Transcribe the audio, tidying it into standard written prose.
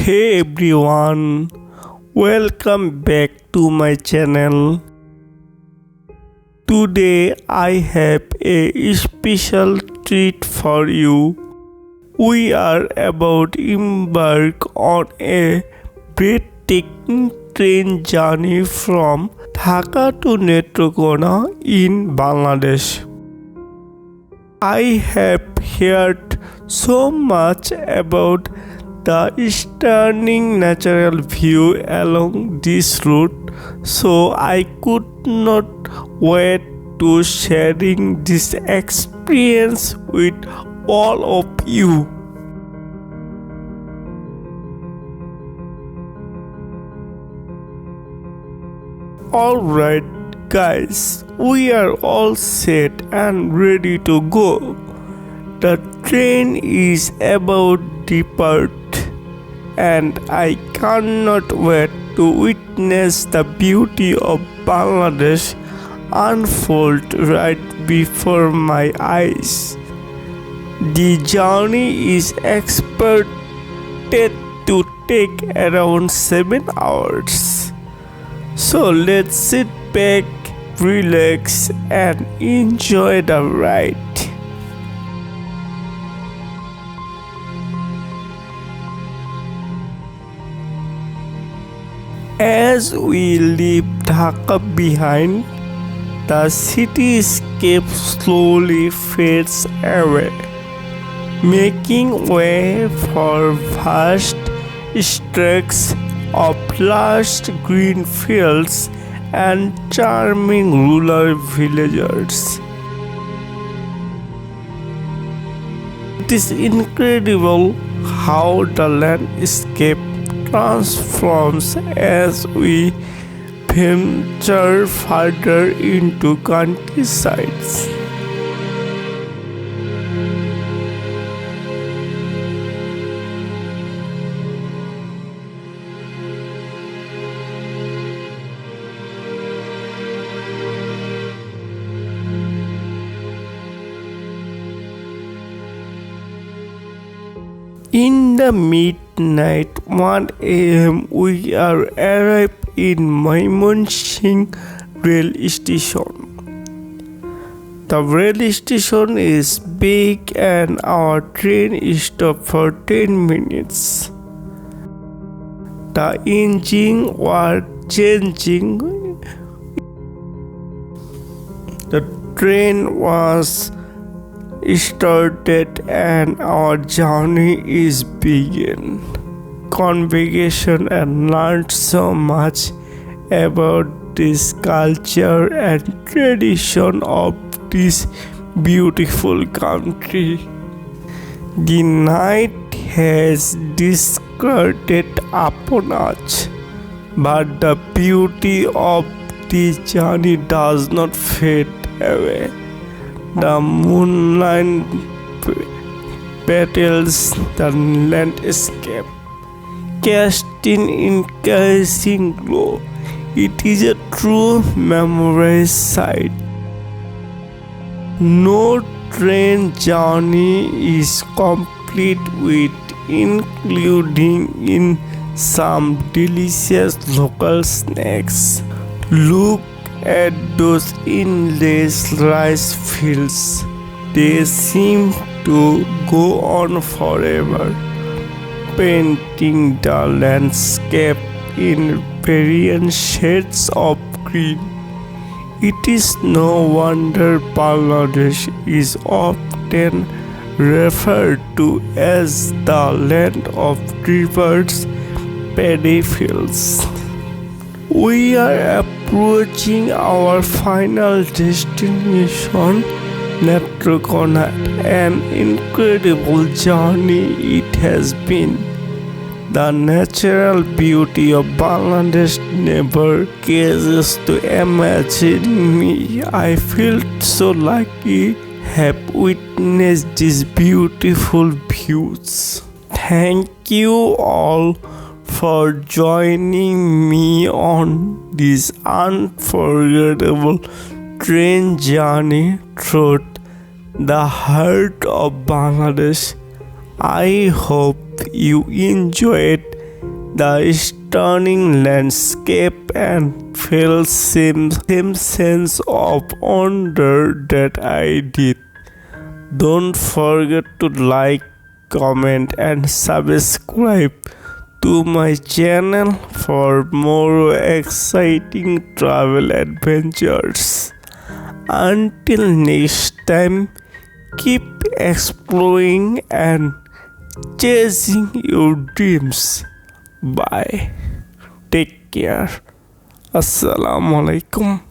Hey everyone, welcome back to my channel. Today I have a special treat for you. We are about to embark on a breathtaking train journey from Dhaka to Netrokona in Bangladesh. I have heard so much about the stunning natural view along this route, so I could not wait to sharing this experience with all of you. Alright guys, we are all set and ready to go. The train is about to depart and I cannot wait to witness the beauty of Bangladesh unfold right before my eyes. The journey is expected to take around 7 hours. So let's sit back, relax and enjoy the ride. As we leave Dhaka behind, the cityscape slowly fades away, making way for vast stretches of lush green fields and charming rural villages. It is incredible how the landscape transforms as we venture further into countrysides. In the midnight 1 a.m. we are arrived in Mohongonj rail station. The rail station is big and our train stopped for 10 minutes. The engine was changing. The train was started and our journey is begin. Conversation and learned so much about this culture and tradition of this beautiful country. The night has discarded upon us, but the beauty of this journey does not fade away. The moonlight battles the landscape, casting increasing glow. It is a true memorized sight. No train journey is complete with including in some delicious local snacks. Look at those endless rice fields. They seem to go on forever, painting the landscape in various shades of green. It is no wonder Bangladesh is often referred to as the land of rivers, paddy fields. We are approaching our final destination, Netrokona. An incredible journey it has been. The natural beauty of Bangladesh never ceases to imagine me. I feel so lucky have witnessed these beautiful views. Thank you all for joining me on this unforgettable train journey through the heart of Bangladesh. I hope you enjoyed the stunning landscape and feel same sense of wonder that I did. Don't forget to like, comment and subscribe to my channel for more exciting travel adventures. Until next time, keep exploring and chasing your dreams. Bye. Take care. Assalamualaikum.